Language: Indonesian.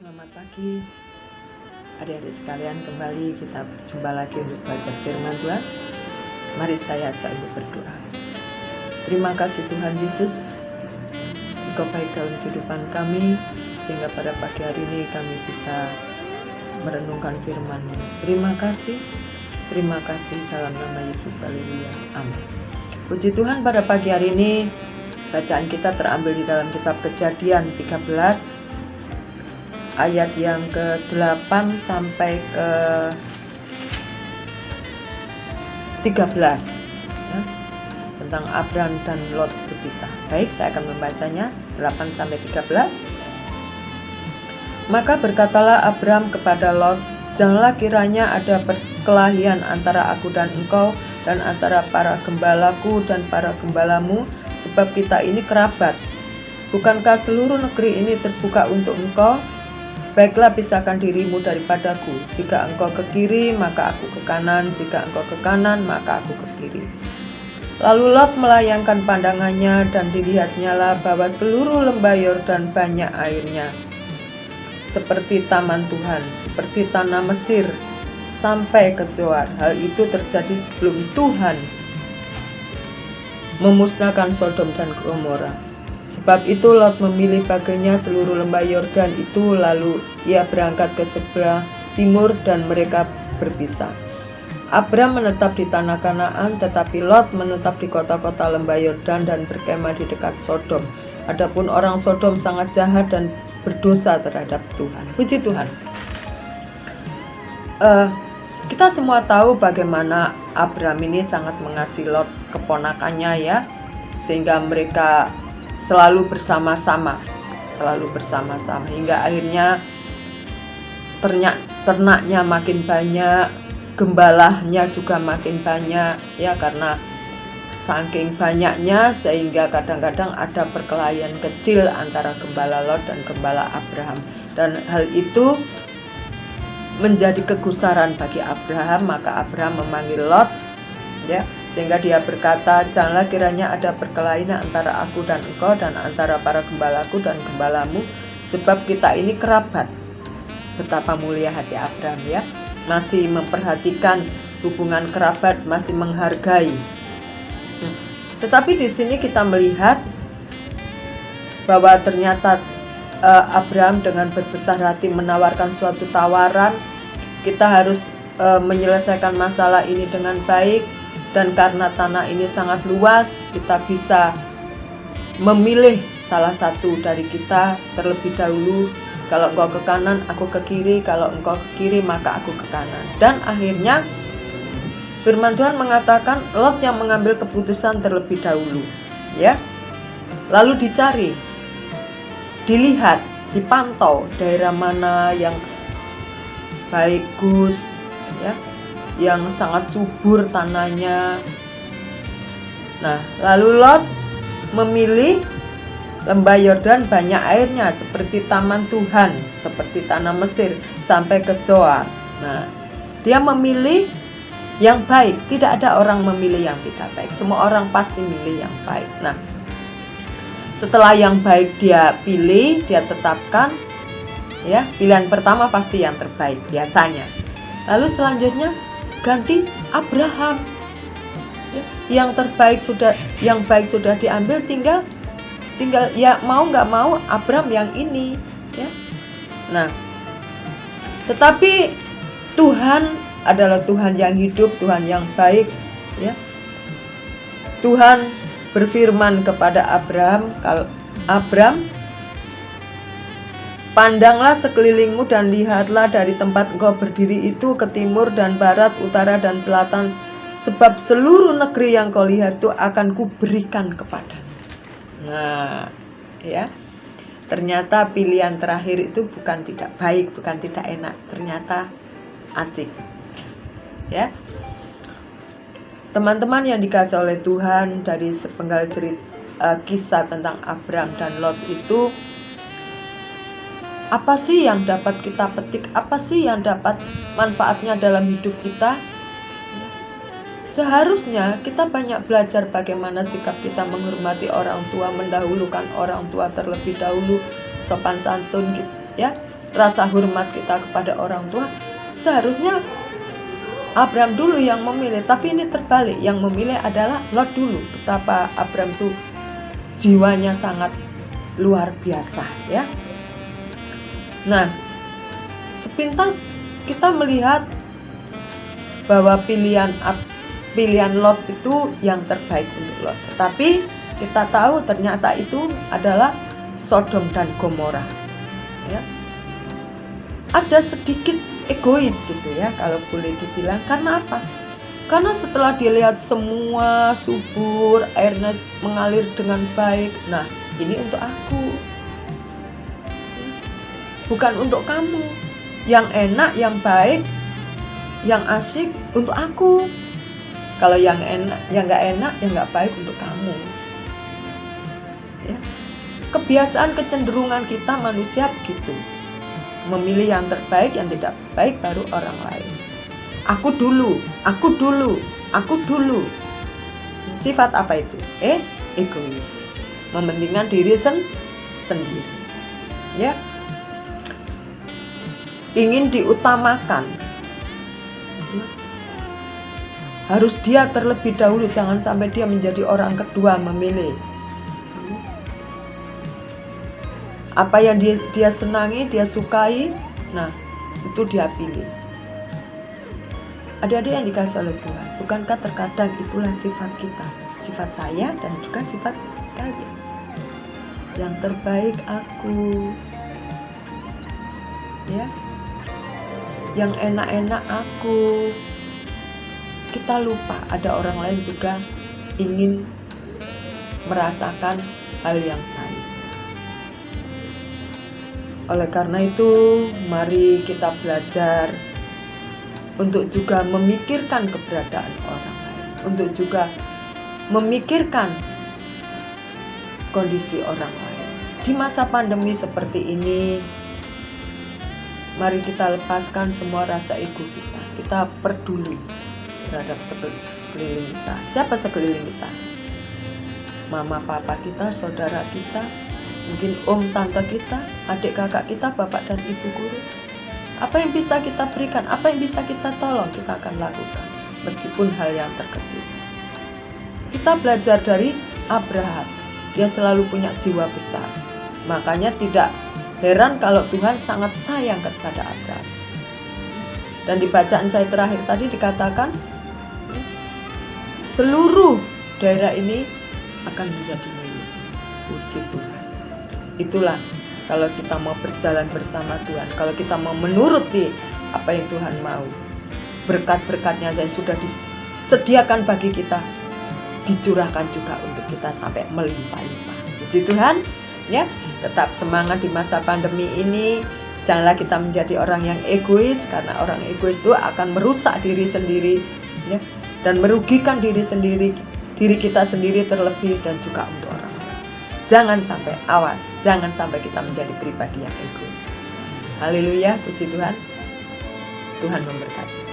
Selamat pagi adik-adik sekalian, kembali kita berjumpa lagi untuk belajar firman Tuhan. Mari saya ajak untuk berdoa. Terima kasih Tuhan Yesus, Engkau baik dalam kehidupan kami, sehingga pada pagi hari ini kami bisa merenungkan firman-Mu. Terima kasih dalam nama Yesus, haleluya, amin. Puji Tuhan, pada pagi hari ini bacaan kita terambil di dalam kitab Kejadian 13 ayat yang ke-8 sampai ke-13 ya, tentang Abram dan Lot berpisah. Baik, saya akan membacanya 8 sampai 13. Maka berkatalah Abram kepada Lot, janganlah kiranya ada perkelahian antara aku dan engkau, dan antara para gembalaku dan para gembalamu, sebab kita ini kerabat. Bukankah seluruh negeri ini terbuka untuk engkau? Baiklah, pisahkan dirimu daripadaku. Jika engkau ke kiri, maka aku ke kanan. Jika engkau ke kanan, maka aku ke kiri. Lalu Lot melayangkan pandangannya, dan dilihatnyalah bahwa seluruh lembah Yordan banyak airnya, seperti taman Tuhan, seperti tanah Mesir, sampai ke Zoar. Hal itu terjadi sebelum Tuhan memusnahkan Sodom dan Gomora. Sebab itu Lot memilih baginya seluruh lembah Yordan itu, lalu ia berangkat ke sebelah timur dan mereka berpisah. Abram menetap di tanah Kanaan, tetapi Lot menetap di kota-kota lembah Yordan dan berkemah di dekat Sodom. Adapun orang Sodom sangat jahat dan berdosa terhadap Tuhan. Puji Tuhan. Kita semua tahu bagaimana Abram ini sangat mengasihi Lot, keponakannya ya, sehingga mereka selalu bersama-sama hingga akhirnya ternaknya makin banyak, gembalanya juga makin banyak ya, karena saking banyaknya sehingga kadang-kadang ada perkelahian kecil antara gembala Lot dan gembala Abraham, dan hal itu menjadi kegusaran bagi Abraham. Maka Abraham memanggil Lot ya, sehingga dia berkata, janganlah kiranya ada perkelahian antara aku dan engkau, dan antara para gembalaku dan gembalamu, sebab kita ini kerabat. Betapa mulia hati Abraham ya, masih memperhatikan hubungan kerabat, masih menghargai. Tetapi di sini kita melihat bahwa ternyata Abraham dengan berbesar hati menawarkan suatu tawaran, kita harus menyelesaikan masalah ini dengan baik. Dan karena tanah ini sangat luas, kita bisa memilih salah satu dari kita terlebih dahulu. Kalau engkau ke kanan, aku ke kiri. Kalau engkau ke kiri, maka aku ke kanan. Dan akhirnya firman Tuhan mengatakan Lot yang mengambil keputusan terlebih dahulu ya. Lalu dicari, dilihat, dipantau daerah mana yang bagus ya, yang sangat subur tanahnya. Nah, lalu Lot memilih lembah Yordan banyak airnya, seperti taman Tuhan, seperti tanah Mesir, sampai ke Zoar. Nah, dia memilih yang baik. Tidak ada orang memilih yang tidak baik. Semua orang pasti milih yang baik. Nah, setelah yang baik dia pilih, dia tetapkan ya, pilihan pertama pasti yang terbaik biasanya. Lalu selanjutnya ganti Abraham ya, yang baik sudah diambil, tinggal ya, mau nggak mau Abram yang ini ya. Nah, tetapi Tuhan adalah Tuhan yang hidup, Tuhan yang baik ya. Tuhan berfirman kepada Abram, pandanglah sekelilingmu dan lihatlah dari tempat engkau berdiri itu ke timur dan barat, utara dan selatan, sebab seluruh negeri yang kau lihat itu akan kuberikan kepada. Nah, ya. Ternyata pilihan terakhir itu bukan tidak baik, bukan tidak enak, ternyata asik. Ya. Teman-teman yang dikasihi oleh Tuhan, dari sepenggal cerita kisah tentang Abram dan Lot itu, apa sih yang dapat kita petik? Apa sih yang dapat manfaatnya dalam hidup kita? Seharusnya kita banyak belajar bagaimana sikap kita menghormati orang tua, mendahulukan orang tua terlebih dahulu, sopan santun ya. rasa hormat kita kepada orang tua, seharusnya Abraham dulu yang memilih. Tapi ini terbalik, yang memilih adalah Lot dulu. Betapa Abraham itu jiwanya sangat luar biasa ya. Nah, sepintas kita melihat bahwa pilihan Lot itu yang terbaik untuk Lot. Tetapi kita tahu ternyata itu adalah Sodom dan Gomora ya. Ada sedikit egois gitu ya, kalau boleh dibilang. Karena apa? Karena setelah dilihat semua subur, airnya mengalir dengan baik, nah ini untuk aku, bukan untuk kamu. Yang enak, yang baik, yang asik untuk aku. Kalau yang enak, yang nggak enak, yang nggak baik untuk kamu ya. Kebiasaan, kecenderungan kita manusia begitu, memilih yang terbaik, yang tidak baik baru orang lain. Aku dulu. Sifat apa itu? Egois. Mementingkan diri sendiri. Ya. Ingin diutamakan. Harus dia terlebih dahulu, jangan sampai dia menjadi orang kedua memilih. Apa yang dia senangi, dia sukai, nah itu dia pilih. Adik-adik yang dikasih oleh Tuhan, bukankah terkadang itulah sifat kita, sifat saya dan juga sifat kalian. Yang terbaik aku, ya, yang enak-enak aku. Kita lupa ada orang lain juga ingin merasakan hal yang baik. Oleh karena itu, mari kita belajar untuk juga memikirkan keberadaan orang lain, untuk juga memikirkan kondisi orang lain. Di masa pandemi seperti ini, mari kita lepaskan semua rasa ego kita. Kita peduli terhadap sekeliling kita. Siapa sekeliling kita? Mama, papa kita, saudara kita, mungkin om, tante kita, adik, kakak kita, bapak dan ibu guru. Apa yang bisa kita berikan, apa yang bisa kita tolong, kita akan lakukan, meskipun hal yang terkecil. Kita belajar dari Abraham. Dia selalu punya jiwa besar. Makanya tidak heran kalau Tuhan sangat sayang kepada Abraham. Dan di bacaan saya terakhir tadi dikatakan, seluruh daerah ini akan menjadi milik. Puji Tuhan. Itulah kalau kita mau berjalan bersama Tuhan, kalau kita mau menuruti apa yang Tuhan mau, berkat-berkatnya yang sudah disediakan bagi kita dicurahkan juga untuk kita sampai melimpah-limpah. Puji Tuhan, ya. Tetap semangat di masa pandemi ini. Janganlah kita menjadi orang yang egois, karena orang egois itu akan merusak diri sendiri, ya, dan merugikan diri kita sendiri terlebih, dan juga untuk orang lain. Jangan sampai, awas, jangan sampai kita menjadi pribadi yang egois. Haleluya, puji Tuhan. Tuhan memberkati.